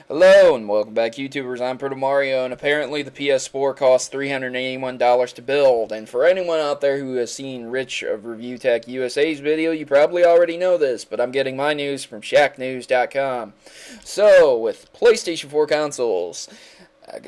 Hello and welcome back, YouTubers. I'm Proto Mario, and apparently the PS4 costs $381 to build. And for anyone out there who has seen Rich of Review Tech USA's video, you probably already know this, but I'm getting my news from ShackNews.com. So, with PlayStation 4 consoles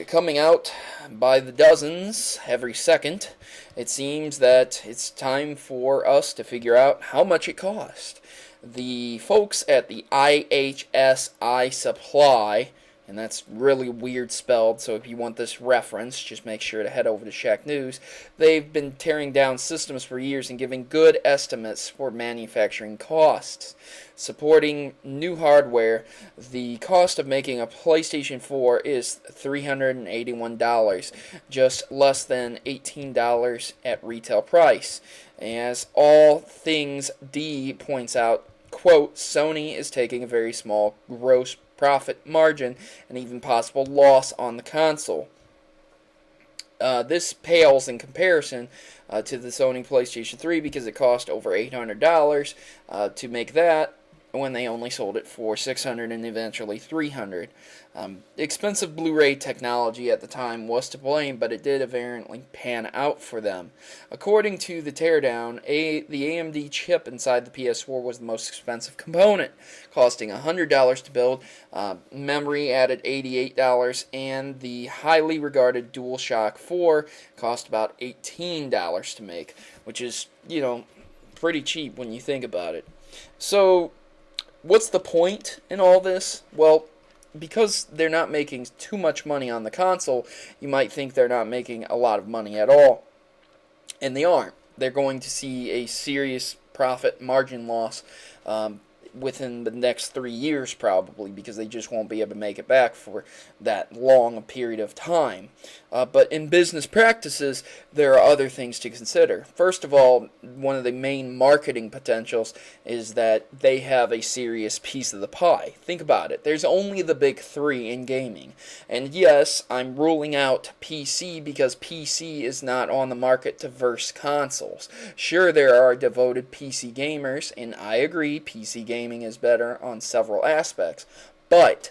coming out by the dozens every second, it seems that it's time for us to figure out how much it costs. The folks at the IHSI Supply, and that's really weird spelled, so if you want this reference, just make sure to head over to Shack News. They've been tearing down systems for years and giving good estimates for manufacturing costs. Supporting new hardware, the cost of making a PlayStation 4 is $381, just less than $18 at retail price. As All Things D points out, quote, Sony is taking a very small gross profit margin and even possible loss on the console. This pales in comparison to the Sony PlayStation 3 because it cost over $800 to make that when they only sold it for $600 and eventually $300. Expensive Blu-ray technology at the time was to blame, but it did apparently pan out for them. According to the teardown, the AMD chip inside the PS4 was the most expensive component, costing $100 to build, memory added $88, and the highly regarded DualShock 4 cost about $18 to make, which is, pretty cheap when you think about it. So, what's the point in all this? Well, because they're not making too much money on the console, you might think they're not making a lot of money at all. And they aren't. They're going to see a serious profit margin loss within the next 3 years probably, because they just won't be able to make it back for that long a period of time. But in business practices, there are other things to consider. First of all, one of the main marketing potentials is that they have a serious piece of the pie. Think about it. There's only the big three in gaming. And yes, I'm ruling out PC because PC is not on the market to verse consoles. Sure, there are devoted PC gamers, and I agree, PC gaming is better on several aspects, but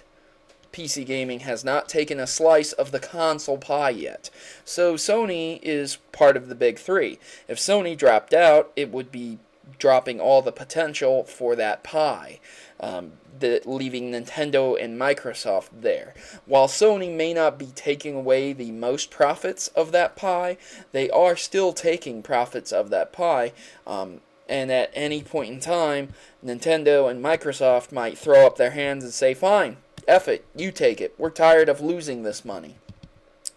PC gaming has not taken a slice of the console pie yet. So Sony is part of the big three. If Sony dropped out, it would be dropping all the potential for that pie, leaving Nintendo and Microsoft there. While Sony may not be taking away the most profits of that pie, they are still taking profits of that pie, and at any point in time, Nintendo and Microsoft might throw up their hands and say, fine, F it, you take it. We're tired of losing this money.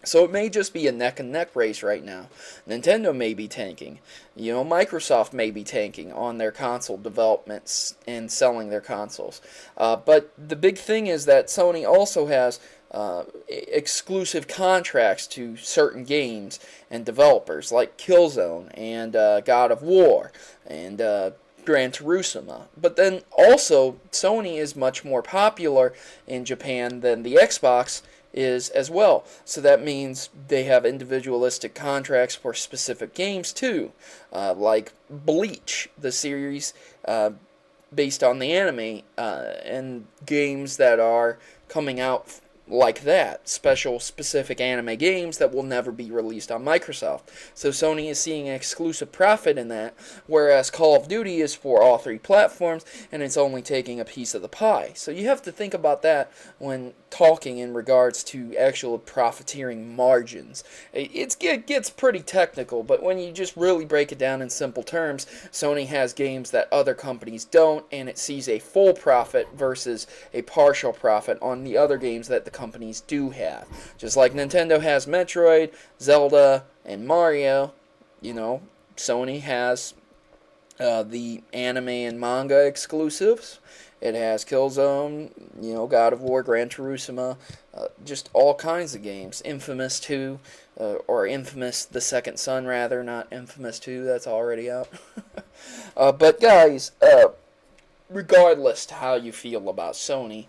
So it may just be a neck-and-neck race right now. Nintendo may be tanking. Microsoft may be tanking on their console developments and selling their consoles. But the big thing is that Sony also has exclusive contracts to certain games and developers like Killzone and God of War and Gran Turismo. But then also, Sony is much more popular in Japan than the Xbox is as well. So that means they have individualistic contracts for specific games too. Like Bleach, the series based on the anime, and games that are coming out like that, specific anime games that will never be released on Microsoft. So Sony is seeing an exclusive profit in that, whereas Call of Duty is for all three platforms, and it's only taking a piece of the pie. So you have to think about that when talking in regards to actual profiteering margins. It gets pretty technical, but when you just really break it down in simple terms, Sony has games that other companies don't, and it sees a full profit versus a partial profit on the other games that the companies do have. Just like Nintendo has Metroid, Zelda, and Mario, Sony has the anime and manga exclusives. It has Killzone, God of War, Gran Turismo, just all kinds of games. Infamous 2, or Infamous the Second Son, rather, not Infamous 2, that's already out. But guys, regardless to how you feel about Sony,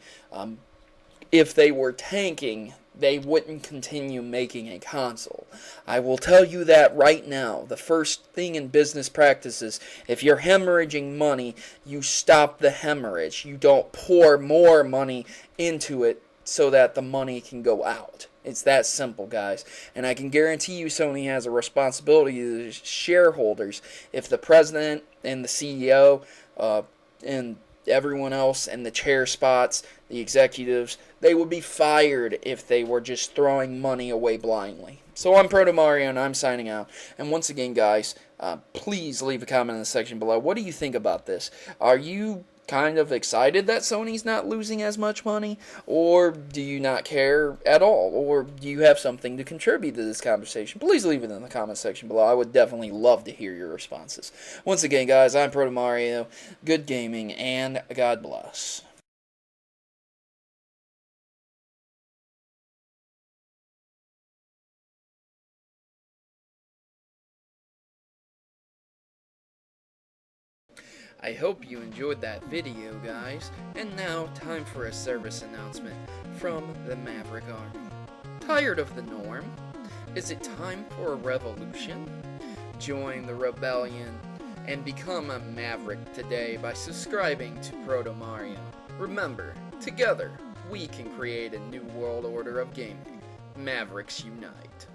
if they were tanking, they wouldn't continue making a console. I will tell you that right now. The first thing in business practices, if you're hemorrhaging money, you stop the hemorrhage. You don't pour more money into it so that the money can go out. It's that simple, guys. And I can guarantee you Sony has a responsibility to the shareholders. If the president and the CEO and everyone else in the chair spots, the executives, they would be fired if they were just throwing money away blindly. So I'm Proto Mario, and I'm signing out. And once again, guys, please leave a comment in the section below. What do you think about this? Are you kind of excited that Sony's not losing as much money, or do you not care at all, or do you have something to contribute to this conversation? Please leave it in the comment section below. I would definitely love to hear your responses. Once again, guys, I'm Proto Mario. Good gaming, and God bless. I hope you enjoyed that video, guys. And now, time for a service announcement from the Maverick Army. Tired of the norm? Is it time for a revolution? Join the rebellion and become a Maverick today by subscribing to Proto Mario. Remember, together, we can create a new world order of gaming. Mavericks unite.